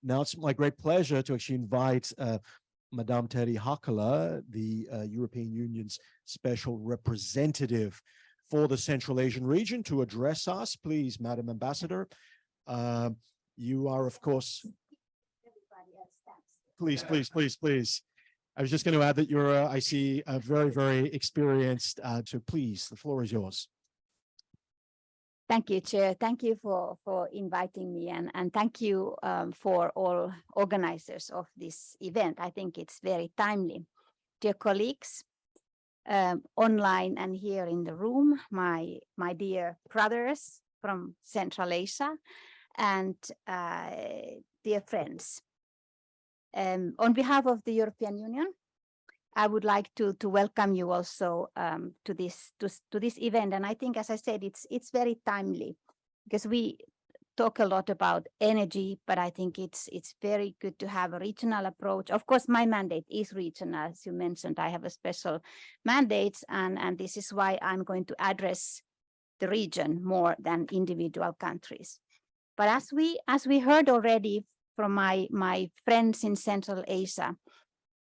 Now it's my great pleasure to actually invite Madame Terhi Hakala, the European Union's special representative for the Central Asian region, to address us. Please, Madam Ambassador. You are, of course, please, please, please, please. I was just going to add that you're, I see, very, very experienced. So please, the floor is yours. Thank you, Chair. Thank you for inviting me, and thank you for all organizers of this event. I think it's very timely. Dear colleagues, online and here in the room, my dear brothers from Central Asia, and dear friends. On behalf of the European Union, I would like to welcome you also to this event. And I think, as I said, it's very timely because we talk a lot about energy, but I think it's very good to have a regional approach. Of course, my mandate is regional. As you mentioned, I have a special mandate, and this is why I'm going to address the region more than individual countries. But as we heard already from my friends in Central Asia,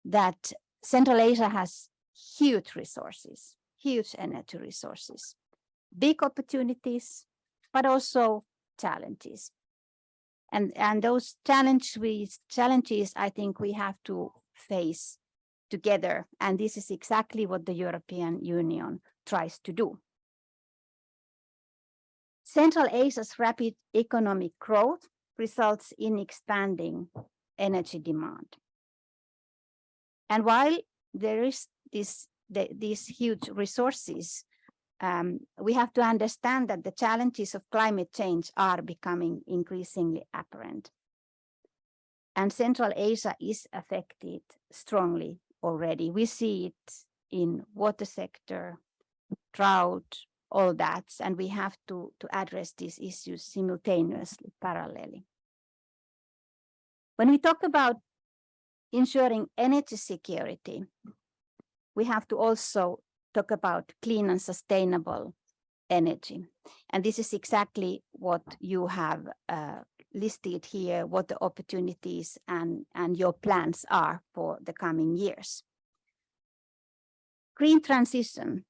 that Central Asia has huge resources, huge energy resources, big opportunities, but also challenges. And those challenges, I think we have to face together. And this is exactly what the European Union tries to do. Central Asia's rapid economic growth results in expanding energy demand. And while there is these huge resources, we have to understand that the challenges of climate change are becoming increasingly apparent. And Central Asia is affected strongly already. We see it in water sector, drought, all that, and we have to address these issues simultaneously, parallelly. When we talk about ensuring energy security, we have to also talk about clean and sustainable energy. And this is exactly what you have listed here, what the opportunities and your plans are for the coming years. Green transition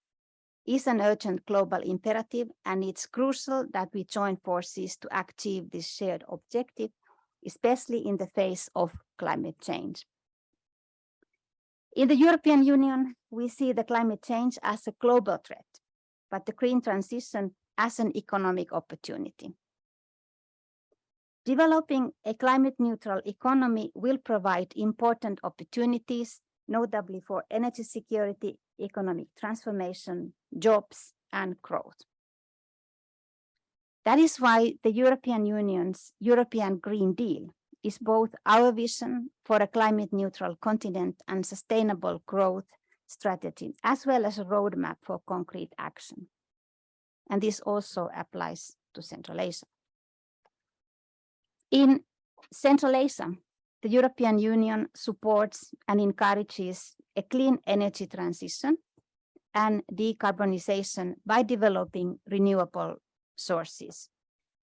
is an urgent global imperative, and it's crucial that we join forces to achieve this shared objective, especially in the face of climate change. In the European Union, we see the climate change as a global threat, but the green transition as an economic opportunity. Developing a climate-neutral economy will provide important opportunities, notably for energy security, economic transformation, jobs, and growth. That is why the European Union's European Green Deal is both our vision for a climate-neutral continent and sustainable growth strategy, as well as a roadmap for concrete action. And this also applies to Central Asia. In Central Asia, the European Union supports and encourages a clean energy transition and decarbonization by developing renewable sources,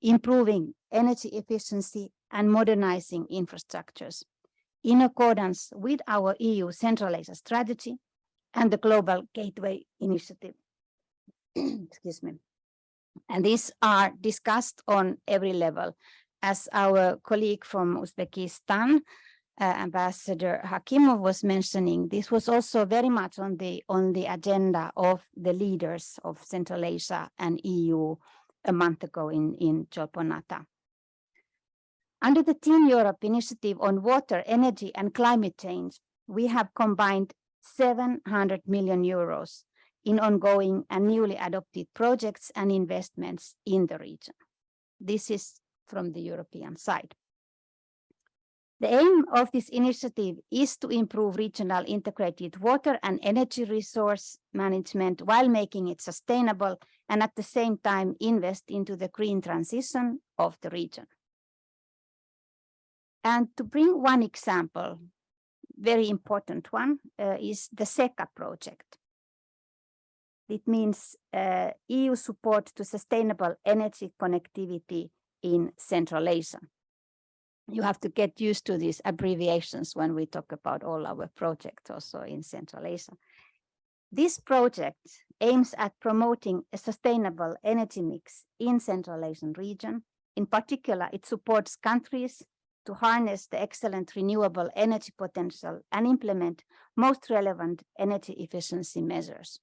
improving energy efficiency, and modernizing infrastructures in accordance with our EU Central Asia strategy and the Global Gateway Initiative. Excuse me. And these are discussed on every level. As our colleague from Uzbekistan, Ambassador Hakimov, was mentioning, this was also very much on the agenda of the leaders of Central Asia and EU a month ago in Cholponata. Under the Team Europe initiative on water, energy, and climate change, we have combined 700 million euros in ongoing and newly adopted projects and investments in the region. This is from the European side. The aim of this initiative is to improve regional integrated water and energy resource management while making it sustainable, and at the same time invest into the green transition of the region. And to bring one example, very important one, is the SECA project. It means EU support to sustainable energy connectivity in Central Asia. You have to get used to these abbreviations when we talk about all our projects also in Central Asia. This project aims at promoting a sustainable energy mix in Central Asian region. In particular, it supports countries to harness the excellent renewable energy potential and implement most relevant energy efficiency measures.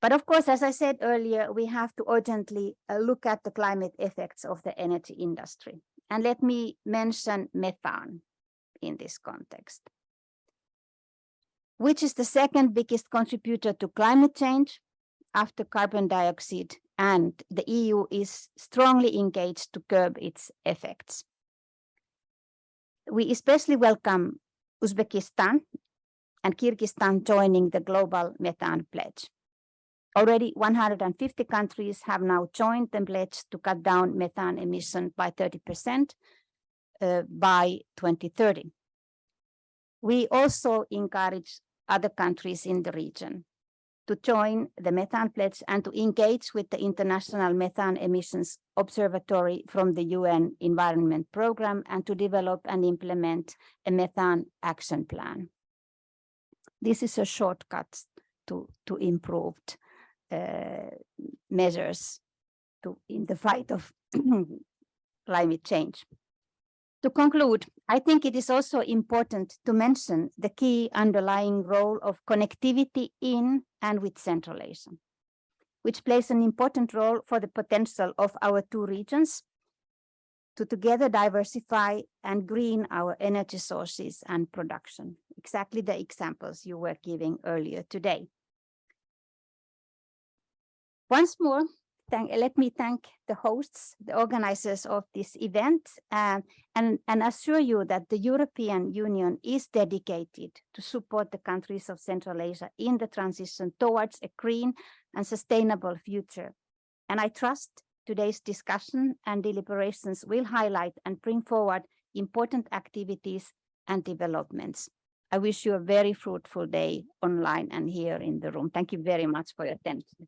But of course, as I said earlier, we have to urgently look at the climate effects of the energy industry. And let me mention methane in this context, which is the second biggest contributor to climate change after carbon dioxide, and the EU is strongly engaged to curb its effects. We especially welcome Uzbekistan and Kyrgyzstan joining the global methane pledge. Already 150 countries have now joined the pledge to cut down methane emission by 30% by 2030. We also encourage other countries in the region to join the methane pledge and to engage with the International Methane Emissions Observatory from the UN Environment Programme and to develop and implement a methane action plan. This is a shortcut to improved measures in the fight of climate change. To conclude, I think it is also important to mention the key underlying role of connectivity in and with Central Asia, which plays an important role for the potential of our two regions to together diversify and green our energy sources and production. Exactly the examples you were giving earlier today. Once more, let me thank the hosts, the organizers of this event, and assure you that the European Union is dedicated to support the countries of Central Asia in the transition towards a green and sustainable future. And I trust today's discussion and deliberations will highlight and bring forward important activities and developments. I wish you a very fruitful day online and here in the room. Thank you very much for your attention.